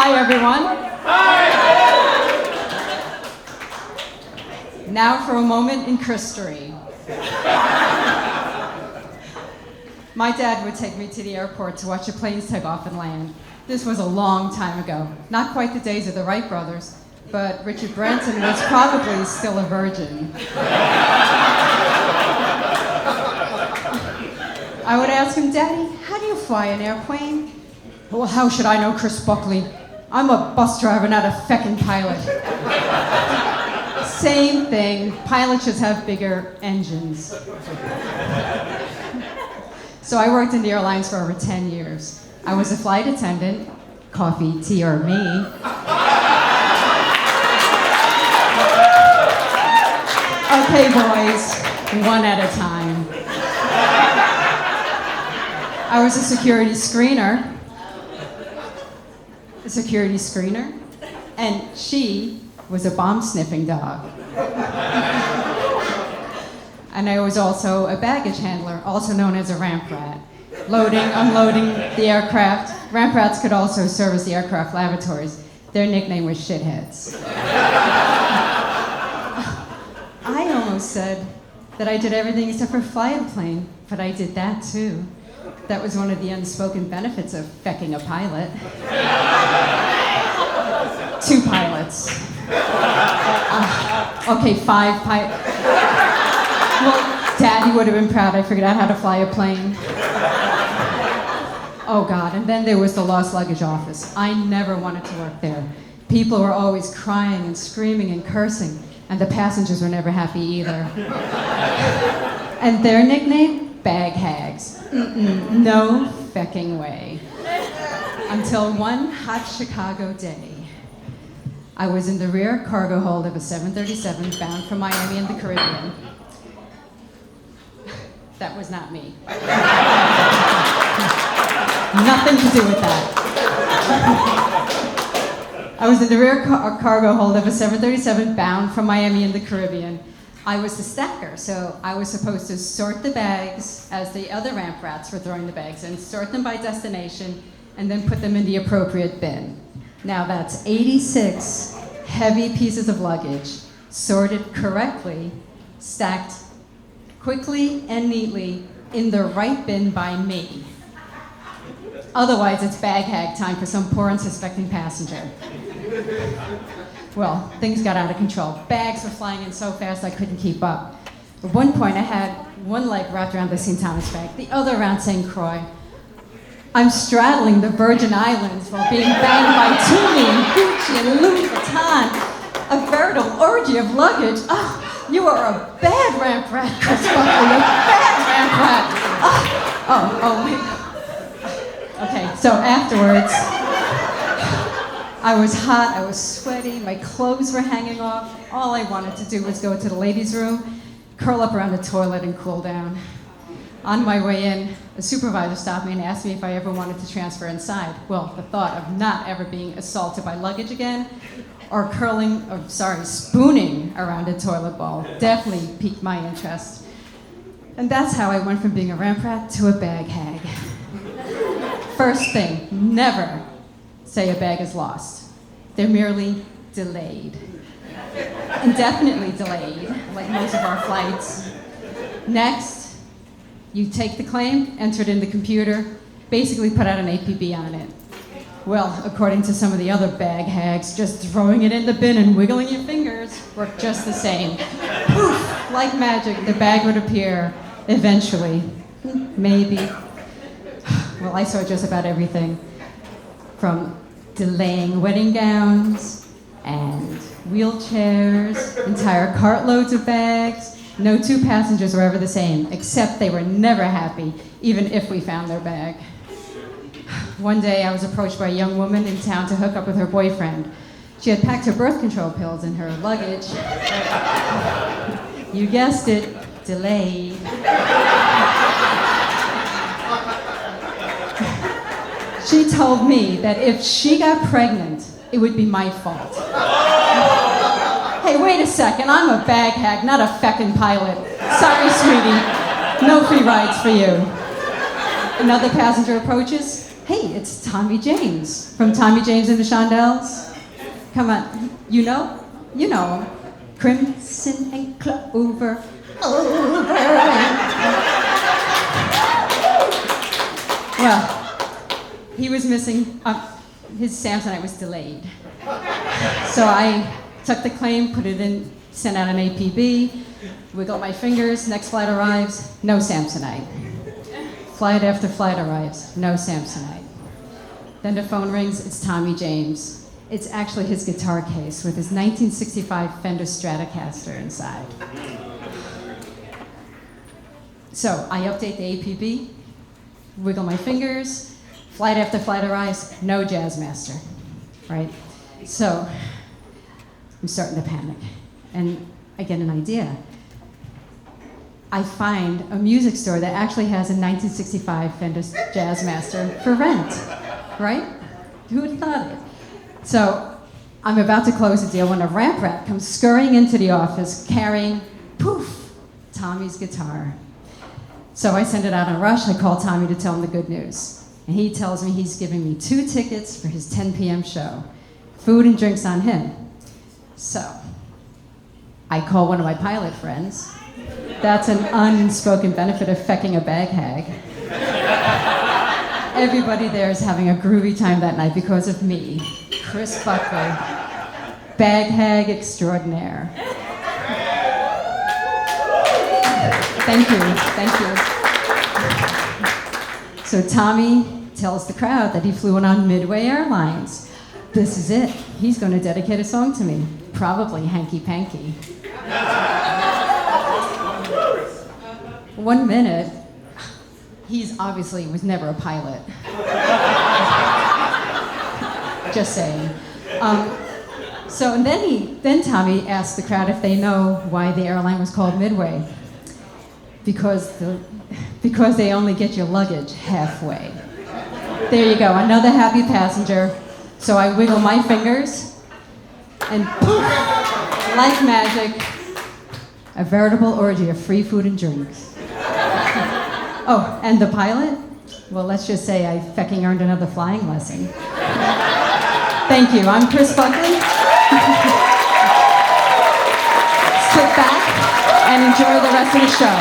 Hi, everyone. Now for a moment in Chrisstory. My dad would take me to the airport to watch the planes take off and land. This was a long time ago. Not quite the days of the Wright brothers, but Richard Branson was probably still a virgin. I would ask him, Daddy, how do you fly an airplane? Well, how should I know, Chriss Buckley? I'm a bus driver, not a feckin' pilot. Same thing. Pilots just have bigger engines. So I worked in the airlines for over 10 years. I was a flight attendant, coffee, tea, or me. Okay, boys, one at a time. I was a security screener, and she was a bomb-sniffing dog. And I was also a baggage handler, also known as a ramp rat. Loading, unloading the aircraft. Ramp rats could also service the aircraft lavatories. Their nickname was shitheads. I almost said that I did everything except for fly a plane, but I did that too. That was one of the unspoken benefits of fecking a pilot. 2 pilots. Okay, 5 pilots. Well, Daddy would have been proud I figured out how to fly a plane. Oh God, and then there was the lost luggage office. I never wanted to work there. People were always crying and screaming and cursing, and the passengers were never happy either. And their nickname? Bag hags. No fecking way. Until one hot Chicago day. I was in the rear cargo hold of a 737 bound for Miami and the Caribbean. That was not me. Nothing to do with that. I was in the rear cargo hold of a 737 bound from Miami and the Caribbean. I was the stacker, so I was supposed to sort the bags as the other ramp rats were throwing the bags in, sort them by destination, and then put them in the appropriate bin. Now that's 86 heavy pieces of luggage, sorted correctly, stacked quickly and neatly in the right bin by me. Otherwise, it's bag hag time for some poor unsuspecting passenger. Well, things got out of control. Bags were flying in so fast I couldn't keep up. At one point, I had one leg wrapped around the St. Thomas bag, the other around St. Croix. I'm straddling the Virgin Islands while being banged by Tumi and Gucci and Louis Vuitton. A veritable orgy of luggage. Oh, you are a bad ramp rat, Chriss Buckley, a bad ramp rat. Okay, so afterwards, I was hot, I was sweaty, my clothes were hanging off. All I wanted to do was go to the ladies' room, curl up around the toilet and cool down. On my way in, a supervisor stopped me and asked me if I ever wanted to transfer inside. Well, the thought of not ever being assaulted by luggage again, or spooning around a toilet bowl definitely piqued my interest. And that's how I went from being a ramp rat to a bag hag. First thing, never say a bag is lost. They're merely delayed. Indefinitely delayed, like most of our flights. Next, you take the claim, enter it in the computer, basically put out an APB on it. Well, according to some of the other bag hags, just throwing it in the bin and wiggling your fingers worked just the same. Poof, like magic, the bag would appear eventually. Maybe. Well, I saw just about everything. From delaying wedding gowns and wheelchairs, entire cartloads of bags. No 2 passengers were ever the same, except they were never happy, even if we found their bag. One day I was approached by a young woman in town to hook up with her boyfriend. She had packed her birth control pills in her luggage. You guessed it, delayed. She told me that if she got pregnant, it would be my fault. Hey, wait a second, I'm a bag hag, not a feckin' pilot. Sorry, sweetie, no free rides for you. Another passenger approaches. Hey, it's Tommy James from Tommy James and the Shondells. Come on, you know? You know him. Crimson and Clover. Well, he was missing, his Samsonite was delayed. So I took the claim, put it in, sent out an APB, wiggled my fingers, next flight arrives, no Samsonite. Flight after flight arrives, no Samsonite. Then the phone rings, it's Tommy James. It's actually his guitar case with his 1965 Fender Stratocaster inside. So I update the APB, wiggle my fingers, flight after flight arrives, no Jazzmaster, right? So I'm starting to panic, and I get an idea. I find a music store that actually has a 1965 Fender Jazzmaster for rent, right? Who would have thought it? So I'm about to close the deal when a ramp rat comes scurrying into the office carrying, poof, Tommy's guitar. So I send it out in a rush. I call Tommy to tell him the good news. And he tells me he's giving me 2 tickets for his 10 p.m. show. Food and drinks on him. So I call one of my pilot friends. That's an unspoken benefit of fecking a bag hag. Everybody there is having a groovy time that night because of me, Chriss Buckley, bag hag extraordinaire. Thank you. So Tommy tells the crowd that he flew in on Midway Airlines. This is it. He's going to dedicate a song to me, probably Hanky Panky. 1 minute. He's obviously was never a pilot. Just saying. So and then Tommy asked the crowd if they know why the airline was called Midway. Because they only get your luggage halfway. There you go, another happy passenger. So I wiggle my fingers, and poof, like magic, a veritable orgy of free food and drinks. Oh, and the pilot? Well, let's just say I fecking earned another flying lesson. Thank you, I'm Chriss Buckley. Sit back and enjoy the rest of the show.